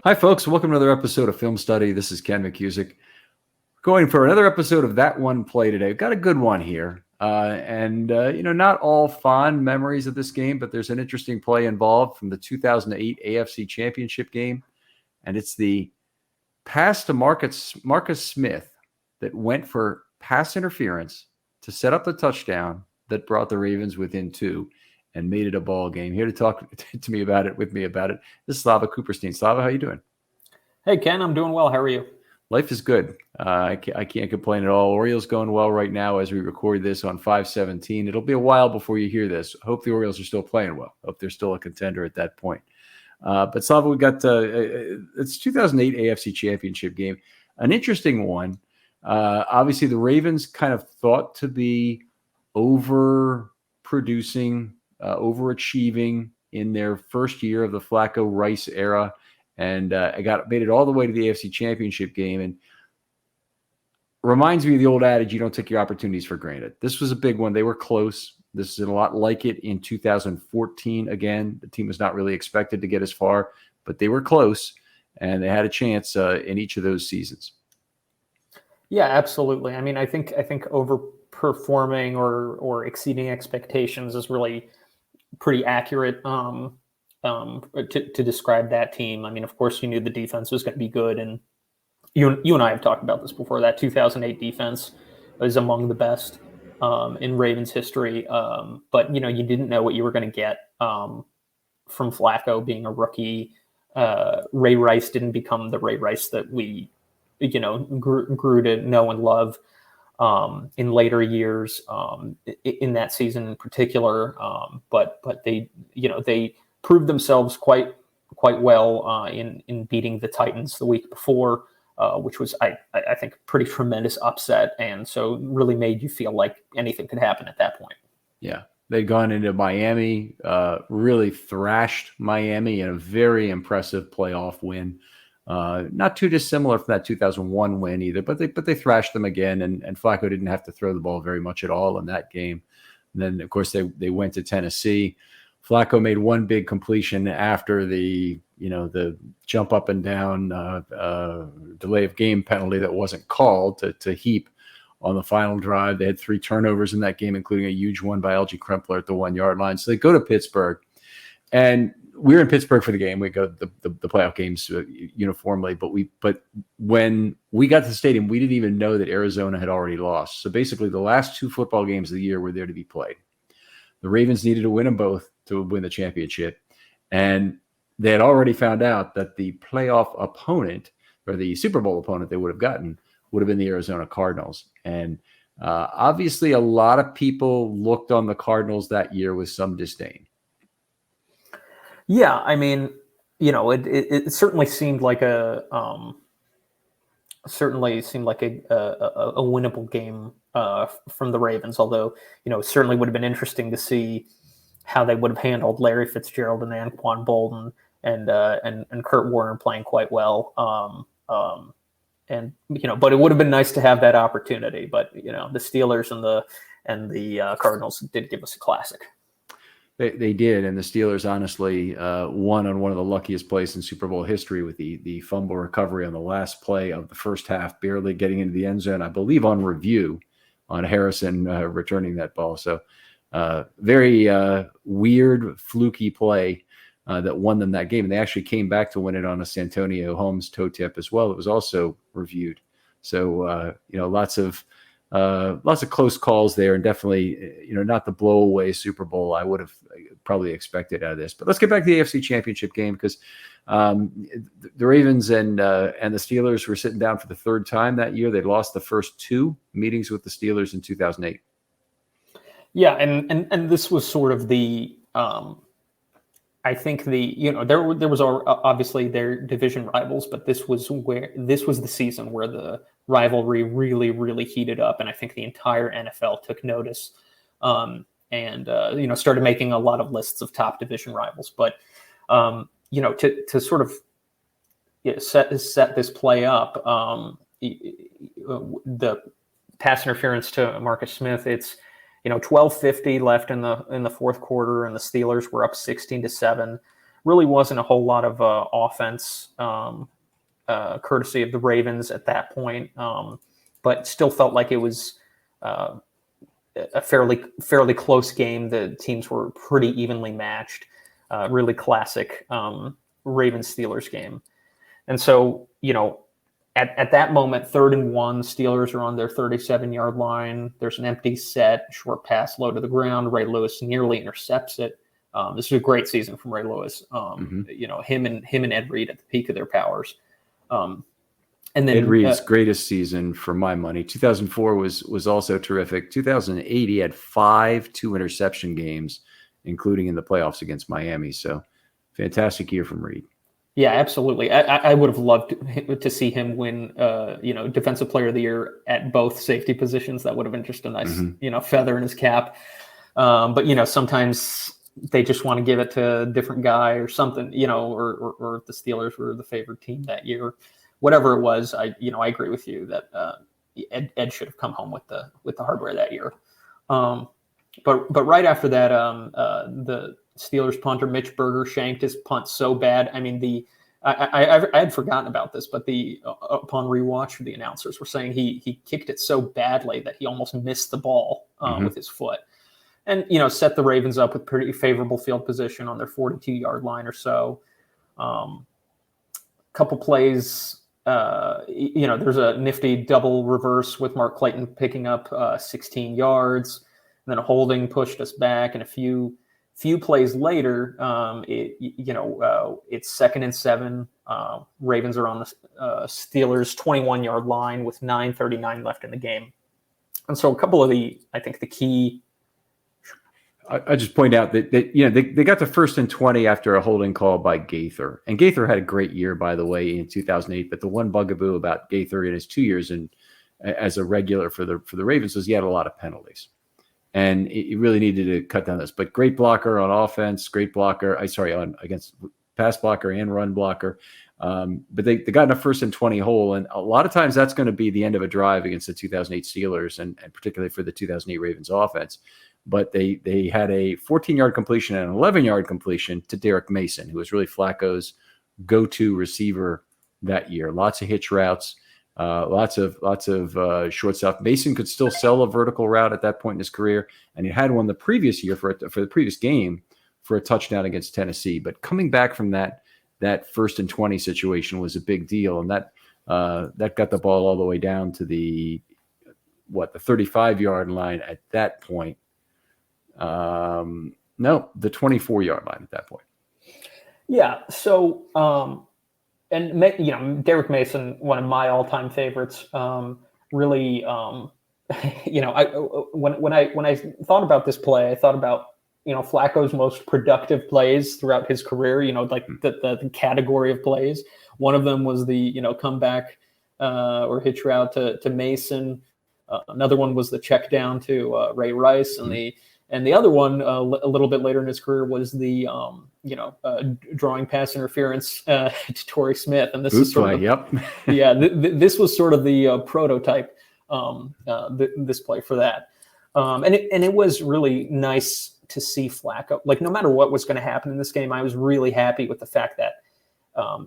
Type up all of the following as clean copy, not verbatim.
Hi, folks. Welcome to another episode of Film Study. This is Ken McCusick. Going for another episode of That One Play today. We've got a good one here. Not all fond memories of this game, but there's an interesting play involved from the 2008 AFC Championship game. And it's the pass to Marcus Smith that went for pass interference to set up the touchdown that brought the Ravens within 2 and made it a ball game. Here to talk to me about it, this is Slava Cooperstein. Slava, how you doing? Hey, Ken, I'm doing well. How are you? Life is good. I can't complain at all. Orioles going well right now as we record this on 5/17. It'll be a while before you hear this. Hope the Orioles are still playing well. Hope they're still a contender at that point. But Slava, we got it's 2008 AFC Championship game, an interesting one. Obviously, the Ravens kind of thought to be overproducing, overachieving in their first year of the Flacco-Rice era. And made it all the way to the AFC Championship game, and reminds me of the old adage: you don't take your opportunities for granted. This was a big one. They were close. This is a lot like it in 2014. Again, the team was not really expected to get as far, but they were close, and they had a chance in each of those seasons. Yeah, absolutely. I mean, I think overperforming or exceeding expectations is really pretty accurate. To describe that team. I mean, of course, you knew the defense was going to be good, and you and I have talked about this before. That 2008 defense is among the best in Ravens history. But you didn't know what you were going to get from Flacco being a rookie. Ray Rice didn't become the Ray Rice that we grew to know and love in later years in that season in particular. But they proved themselves quite well in beating the Titans the week before, which was, I think, a pretty tremendous upset. And so really made you feel like anything could happen at that point. Yeah. They'd gone into Miami, really thrashed Miami in a very impressive playoff win. Not too dissimilar from that 2001 win either, but they thrashed them again, and Flacco didn't have to throw the ball very much at all in that game. And then, of course, they went to Tennessee. Flacco made one big completion after the jump up and down delay of game penalty that wasn't called to Heap on the final drive. They had 3 turnovers in that game, including a huge one by L.G. Krempler at the 1-yard line. So they go to Pittsburgh, and we're in Pittsburgh for the game. We go to the playoff games uniformly, but when we got to the stadium, we didn't even know that Arizona had already lost. So basically, the last 2 football games of the year were there to be played. The Ravens needed to win them both to win the championship. And they had already found out that the playoff opponent, or the Super Bowl opponent they would have gotten, would have been the Arizona Cardinals. And obviously a lot of people looked on the Cardinals that year with some disdain. Yeah, I mean, it certainly seemed like a winnable game from the Ravens, although, it certainly would have been interesting to see how they would have handled Larry Fitzgerald and Anquan Bolden and Kurt Warner playing quite well. But it would have been nice to have that opportunity. But the Steelers and the Cardinals did give us a classic. They did, and the Steelers honestly won on one of the luckiest plays in Super Bowl history with the fumble recovery on the last play of the first half, barely getting into the end zone, I believe on review, on Harrison returning that ball. So very weird, fluky play that won them that game. And they actually came back to win it on a Santonio Holmes toe tip as well. It was also reviewed. So, lots of close calls there, and definitely, not the blow-away Super Bowl I would have probably expected out of this. But let's get back to the AFC Championship game, because the Ravens and the Steelers were sitting down for the 3rd time that year. They lost the first 2 meetings with the Steelers in 2008. Yeah, and this was sort of the I think there was obviously their division rivals, but this was the season where the rivalry really, really heated up, and I think the entire NFL took notice and started making a lot of lists of top division rivals. But to sort of set this play up, the pass interference to Marcus Smith, it's 12:50 left in the fourth quarter, and the Steelers were up 16-7. really wasn't a whole lot of offense, courtesy of the Ravens at that point, but still felt like it was a fairly close game. The teams were pretty evenly matched. Really classic Ravens Steelers game. And so, at that moment, 3rd and 1, Steelers are on their 37-yard line. There's an empty set, short pass low to the ground. Ray Lewis nearly intercepts it. This is a great season from Ray Lewis. Him and Ed Reed at the peak of their powers. And then Ed Reed's greatest season for my money. 2004 was also terrific. 2008, he had 5 2-interception games, including in the playoffs against Miami. So fantastic year from Reed. Yeah, absolutely. I would have loved to see him win, Defensive Player of the Year at both safety positions. That would have been just a nice, feather in his cap. But sometimes they just want to give it to a different guy or something, or the Steelers were the favored team that year. Whatever it was, I agree with you that Ed should have come home with the hardware that year. But right after that, the Steelers punter Mitch Berger shanked his punt so bad. I mean, I had forgotten about this, but upon rewatch, the announcers were saying he kicked it so badly that he almost missed the ball with his foot, and set the Ravens up with pretty favorable field position on their 42-yard line or so. Couple plays. There's a nifty double reverse with Mark Clayton picking up 16 yards, and then a holding pushed us back. And a few plays later, it's 2nd and 7. Ravens are on the Steelers' 21-yard line with 9:39 left in the game. And so a couple of the key. I just point out that they got to 1st and 20 after a holding call by Gaither, and Gaither had a great year, by the way, in 2008. But the one bugaboo about Gaither in his 2 years as a regular for the Ravens was he had a lot of penalties, and he really needed to cut down this. But great blocker on offense, great blocker. Against pass blocker and run blocker. But they got in a 1st and 20 hole, and a lot of times that's going to be the end of a drive against the 2008 Steelers, and particularly for the 2008 Ravens offense. But they had a 14-yard completion and an 11-yard completion to Derek Mason, who was really Flacco's go-to receiver that year. Lots of hitch routes, lots of short stuff. Mason could still sell a vertical route at that point in his career, and he had one the previous year for the previous game for a touchdown against Tennessee. But coming back from that 1st and 20 situation was a big deal, and that got the ball all the way down to the 35-yard line at that point. No, the 24-yard line at that point. Yeah. So, Derek Mason, one of my all-time favorites. Really, when I thought about this play, I thought about Flacco's most productive plays throughout his career. The category of plays. One of them was the comeback or hitch route to Mason. Another one was the check down to Ray Rice, and the other one a little bit later in his career was the drawing pass interference to Torrey Smith, and this is sort of this was sort of the prototype this play for that, and it was really nice to see Flacco. Like, no matter what was going to happen in this game, I was really happy with the fact that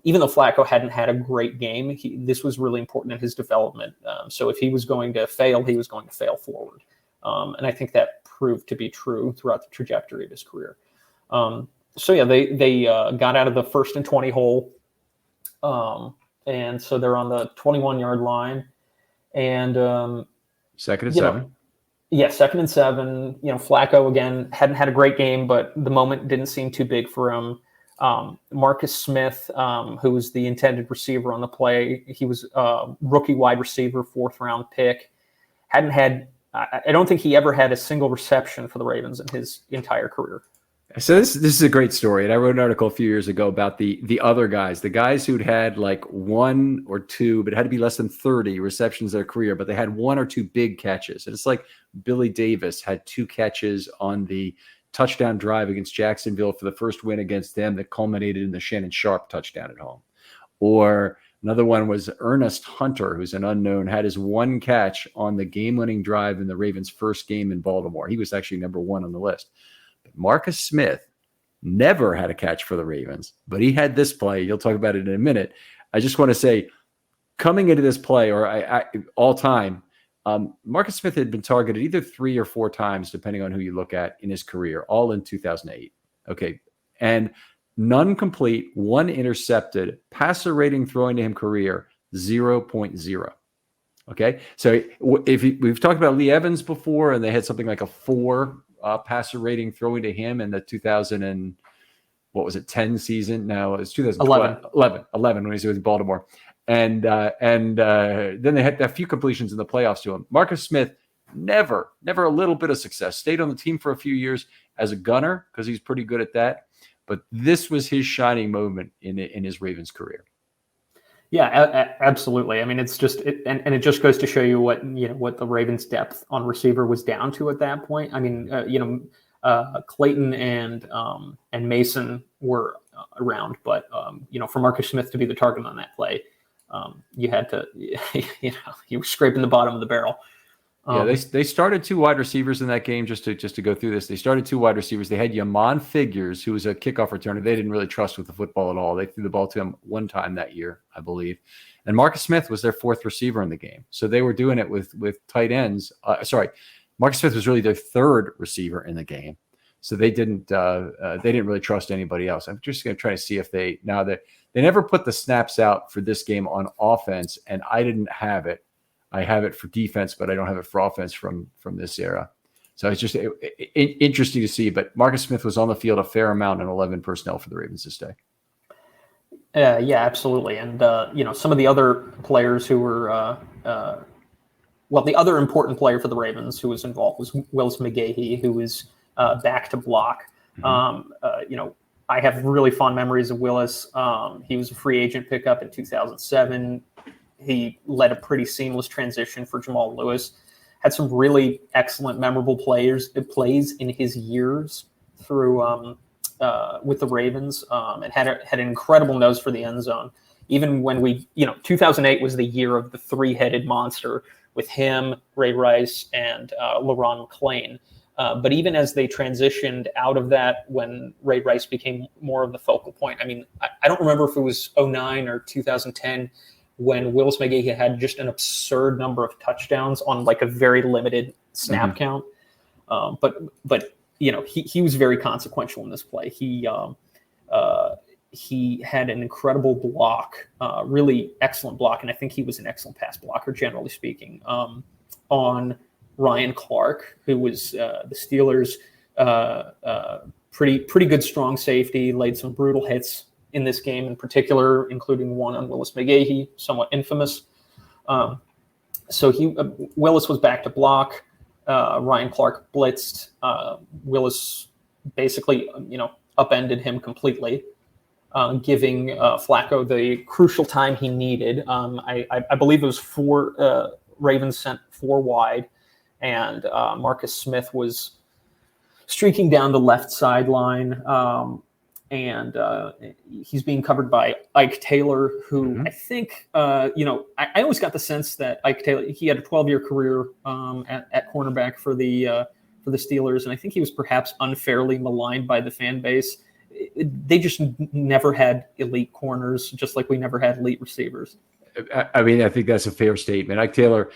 even though Flacco hadn't had a great game, this was really important in his development. So if he was going to fail, he was going to fail forward. And I think that proved to be true throughout the trajectory of his career. They got out of the 1st and 20 hole. And so they're on the 21-yard line. And 2nd and 7. Yeah, 2nd and 7. Flacco, again, hadn't had a great game, but the moment didn't seem too big for him. Marcus Smith, who was the intended receiver on the play, he was a rookie wide receiver, 4th-round pick. I don't think he ever had a single reception for the Ravens in his entire career. So this is a great story, and I wrote an article a few years ago about the other guys, the guys who'd had like 1 or 2, but it had to be less than 30 receptions in their career, but they had 1 or 2 big catches. And it's like Billy Davis had 2 catches on the touchdown drive against Jacksonville for the first win against them that culminated in the Shannon Sharp touchdown at home. Or another one was Ernest Hunter, who's an unknown, had his 1 catch on the game-winning drive in the Ravens' first game in Baltimore. He was actually number 1 on the list. But Marcus Smith never had a catch for the Ravens, but he had this play. You'll talk about it in a minute. I just want to say, coming into this play, or all time, Marcus Smith had been targeted either 3 or 4 times, depending on who you look at, in his career, all in 2008. Okay. And none complete, 1 intercepted, passer rating throwing to him career, 0.0. Okay. So we've talked about Lee Evans before, and they had something like a 4 passer rating throwing to him in the 10 season? No, it was 2011 when he was with Baltimore. And then they had a few completions in the playoffs to him. Marcus Smith, never a little bit of success. Stayed on the team for a few years as a gunner because he's pretty good at that. But this was his shining moment in his Ravens career. Yeah, absolutely. I mean, it's just and it just goes to show you what the Ravens' depth on receiver was down to at that point. I mean, Clayton and Mason were around, but for Marcus Smith to be the target on that play, you had to, you were scraping the bottom of the barrel. They started 2 wide receivers in that game. Just to go through this, they started 2 wide receivers. They had Yamon Figures, who was a kickoff returner. They didn't really trust with the football at all. They threw the ball to him 1 time that year, I believe. And Marcus Smith was their 4th receiver in the game. So they were doing it with tight ends. Marcus Smith was really their 3rd receiver in the game. So they didn't really trust anybody else. I'm just going to try to see if they never put the snaps out for this game on offense, and I didn't have it. I have it for defense, but I don't have it for offense from this era. So it's just interesting to see. But Marcus Smith was on the field a fair amount in 11 personnel for the Ravens this day. Yeah, absolutely. And, some of the other players who were, the other important player for the Ravens who was involved was Willis McGahee, who was back to block. Mm-hmm. I have really fond memories of Willis. He was a free agent pickup in 2007. He led a pretty seamless transition for Jamal Lewis. Had some really excellent, memorable plays in his years through with the Ravens, and had an incredible nose for the end zone. Even when 2008 was the year of the 3-headed monster with him, Ray Rice, and LaRon McClain. But even as they transitioned out of that, when Ray Rice became more of the focal point, I mean, I don't remember if it was 2009 or 2010 when Willis McGahee had just an absurd number of touchdowns on like a very limited snap count. But he was very consequential in this play. He had an incredible block, really excellent block, and I think he was an excellent pass blocker, generally speaking, on Ryan Clark, who was the Steelers' pretty good strong safety, laid some brutal hits in this game in particular, including one on Willis McGahee, somewhat infamous. So Willis was back to block. Ryan Clark blitzed. Willis basically, upended him completely, giving Flacco the crucial time he needed. I believe it was 4 Ravens sent 4 wide, and Marcus Smith was streaking down the left sideline. And he's being covered by Ike Taylor, who I think, I always got the sense that Ike Taylor, he had a 12-year career at cornerback for the Steelers, and I think he was perhaps unfairly maligned by the fan base. They just never had elite corners, just like we never had elite receivers. I mean, I think that's a fair statement. Ike Taylor,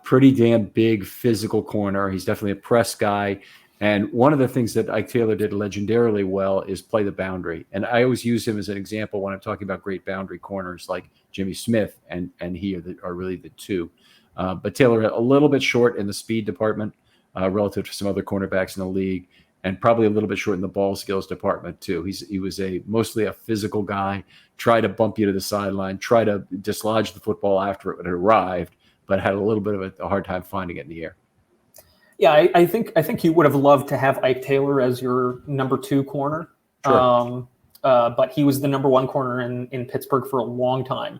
pretty damn big physical corner. He's definitely a press guy. And one of the things that Ike Taylor did legendarily well is play the boundary. And I always use him as an example when I'm talking about great boundary corners like Jimmy Smith and he are really the 2. But Taylor a little bit short in the speed department relative to some other cornerbacks in the league, and probably a little bit short in the ball skills department too. He was mostly a physical guy, try to bump you to the sideline, try to dislodge the football after it arrived, but had a little bit of a hard time finding it in the air. Yeah, I think you would have loved to have Ike Taylor as your number 2 corner. Sure. But he was the number 1 corner in Pittsburgh for a long time.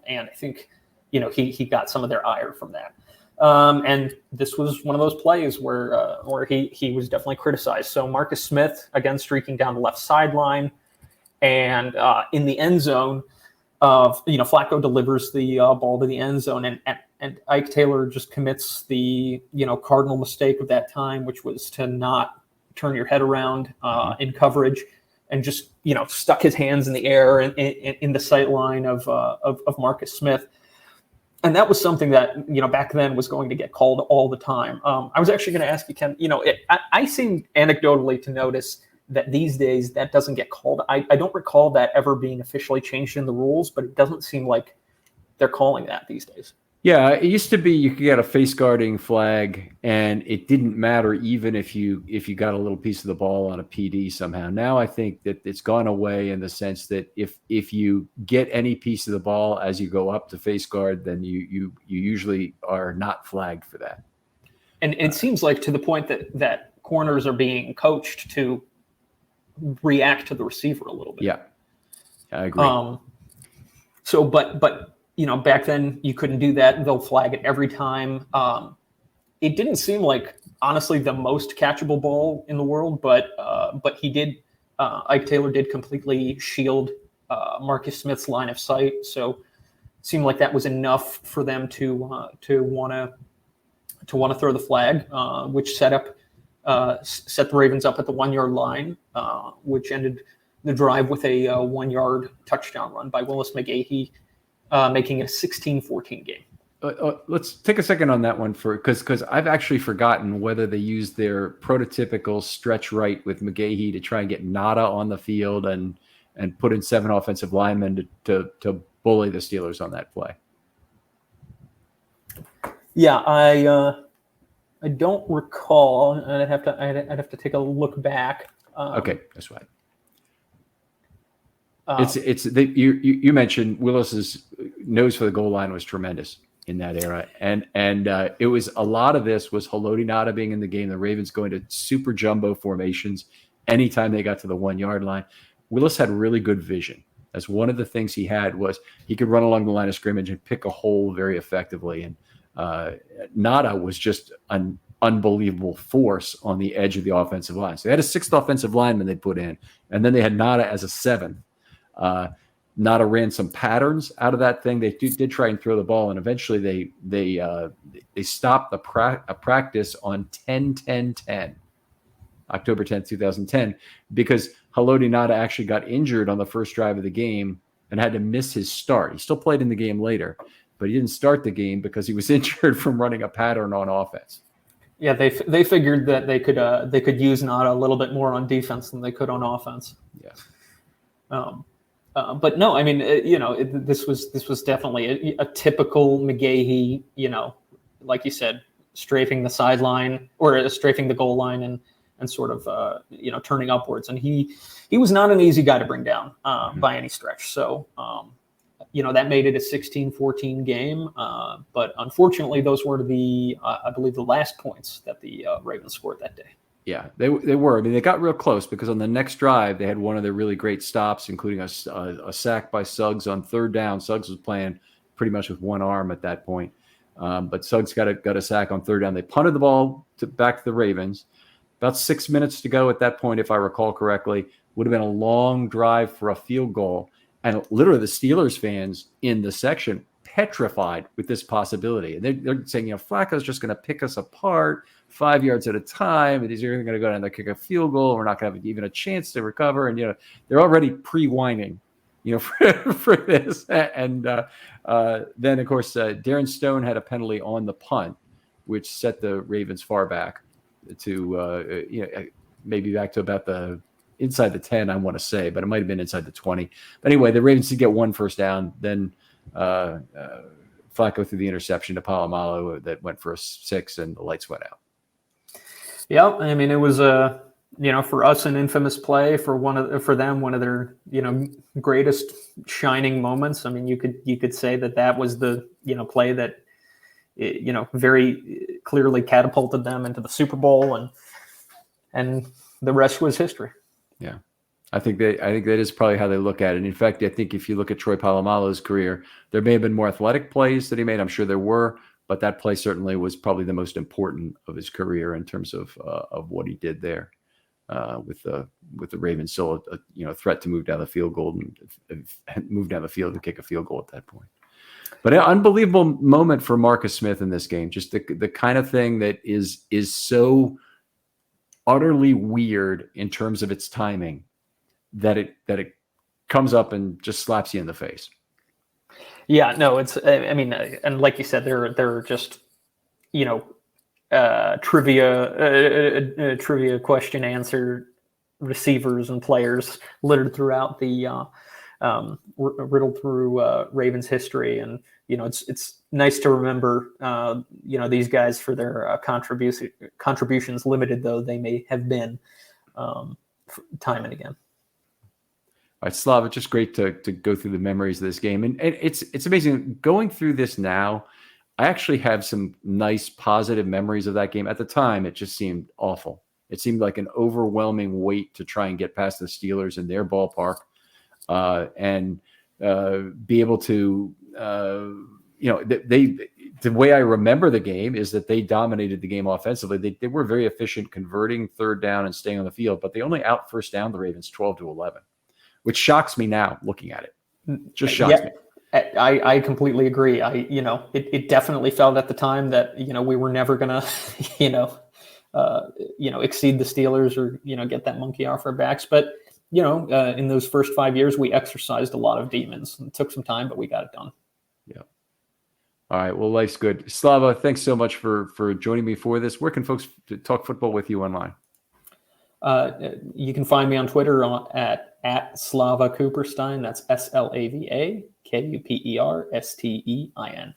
And I think, he got some of their ire from that. And this was one of those plays where he was definitely criticized. So Marcus Smith, again, streaking down the left sideline, and in the end zone, Flacco delivers the ball to the end zone, and Ike Taylor just commits the cardinal mistake of that time, which was to not turn your head around in coverage, and just stuck his hands in the air in the sight line of Marcus Smith. And that was something that, back then was going to get called all the time. I was actually going to ask you, Ken, I seem anecdotally to notice that these days that doesn't get called. I don't recall that ever being officially changed in the rules, but it doesn't seem like they're calling that these days. Yeah, it used to be you could get a face guarding flag, and it didn't matter even if you got a little piece of the ball on a PD somehow. Now I think that it's gone away in the sense that if you get any piece of the ball as you go up to face guard, then you usually are not flagged for that. And it seems like to the point that corners are being coached to react to the receiver a little bit. Yeah, I agree. But back then you couldn't do that. They'll flag it every time. It didn't seem like, honestly, the most catchable ball in the world, but he did. Ike Taylor did completely shield Marcus Smith's line of sight, so it seemed like that was enough for them to want to throw the flag, which set the Ravens up at the 1 yard line, which ended the drive with a 1 yard touchdown run by Willis McGahee, making it a 16-14 game. Let's take a second on that one because I've actually forgotten whether they used their prototypical stretch right with McGahee to try and get Nada on the field and put in 7 offensive linemen to bully the Steelers on that play. Yeah, I don't recall. I'd have to take a look back. Okay, that's right. You mentioned Willis's nose for the goal line was tremendous in that era, and it was a lot of this was Haloti Ngata being in the game. The Ravens going to super jumbo formations anytime they got to the 1 yard line. Willis had really good vision. That's one of the things he had was he could run along the line of scrimmage and pick a hole very effectively. And Ngata was just an unbelievable force on the edge of the offensive line. So they had a 6th offensive lineman they put in, and then they had Ngata as a 7th. Ngata ran some patterns out of that thing. They did try and throw the ball, and eventually they stopped the practice on 10-10-10, October 10th, 2010, because Haloti Ngata actually got injured on the first drive of the game and had to miss his start. He still played in the game later, but he didn't start the game because he was injured from running a pattern on offense. Yeah, they figured that they could use Ngata a little bit more on defense than they could on offense. Yeah. But no, I mean, this was definitely a typical McGahee, like you said, strafing the sideline or strafing the goal line and sort of, turning upwards. And he was not an easy guy to bring down by any stretch. So, that made it a 16-14 game. But unfortunately, those were I believe, the last points that the Ravens scored that day. Yeah, they were. I mean, they got real close because on the next drive, they had one of their really great stops, including a sack by Suggs on 3rd down. Suggs was playing pretty much with one arm at that point. But Suggs got a sack on 3rd down. They punted the ball back to the Ravens. About 6 minutes to go at that point, if I recall correctly. Would have been a long drive for a field goal. And literally the Steelers fans in the section petrified with this possibility. And they're saying, Flacco's just going to pick us apart 5 yards at a time. And he's going to go down there, kick a field goal. We're not going to have even a chance to recover. And, they're already pre-whining, for this. And then, of course, Darren Stone had a penalty on the punt, which set the Ravens far back to, maybe back to about the inside the 10, I want to say, but it might have been inside the 20. But anyway, the Ravens did get 1 first down. Then Flacco threw the interception to Polamalu that went for a 6, and the lights went out. Yeah, I mean, it was for us an infamous play, for them one of their greatest shining moments. I mean, you could say that was the play that very clearly catapulted them into the Super Bowl, and the rest was history. Yeah. I think that is probably how they look at it. In fact, I think if you look at Troy Polamalu's career, there may have been more athletic plays that he made. I'm sure there were, but that play certainly was probably the most important of his career in terms of what he did there with the Ravens still a threat to move down the field goal and move down the field and kick a field goal at that point. But an unbelievable moment for Marcus Smith in this game. Just the kind of thing that is so utterly weird in terms of its timing that it comes up and just slaps you in the face. Yeah, no, it's, I mean, and like you said, there are just, trivia question answer receivers and players littered throughout the riddled through Ravens history, and it's nice to remember these guys for their contributions, limited though they may have been, time and again. All right, Slav, it's just great to go through the memories of this game, and it's amazing going through this now. I actually have some nice positive memories of that game. At the time, it just seemed awful. It seemed like an overwhelming weight to try and get past the Steelers in their ballpark, and be able to, the way I remember the game is that they dominated the game offensively. They were very efficient converting third down and staying on the field, but they only out first down the Ravens 12-11, which shocks me now looking at it. Just shocks me. I completely agree. It definitely felt at the time that, we were never going to, exceed the Steelers or, get that monkey off our backs. But, in those first 5 years, we exercised a lot of demons. It took some time, but we got it done. Yeah. All right. Well, life's good. Slava, thanks so much for joining me for this. Where can folks talk football with you online? You can find me on Twitter at Slava Cooperstein. That's SLAVAKUPERSTEIN.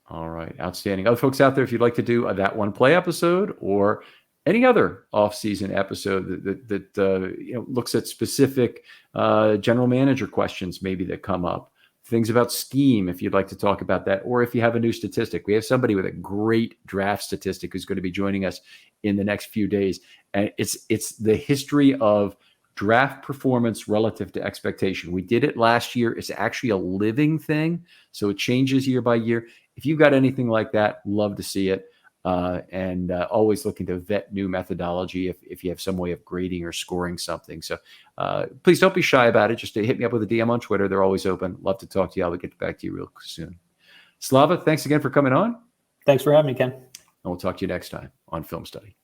All right. Outstanding. Other folks out there, if you'd like to do that one play episode or any other off-season episode that looks at specific general manager questions maybe that come up, things about scheme, if you'd like to talk about that, or if you have a new statistic. We have somebody with a great draft statistic who's going to be joining us in the next few days. And it's the history of draft performance relative to expectation. We did it last year. It's actually a living thing, so it changes year by year. If you've got anything like that, love to see it. And always looking to vet new methodology if you have some way of grading or scoring something. So please don't be shy about it. Just hit me up with a DM on Twitter. They're always open. Love to talk to you. I'll get back to you real soon. Slava, thanks again for coming on. Thanks for having me, Ken. And we'll talk to you next time on Film Study.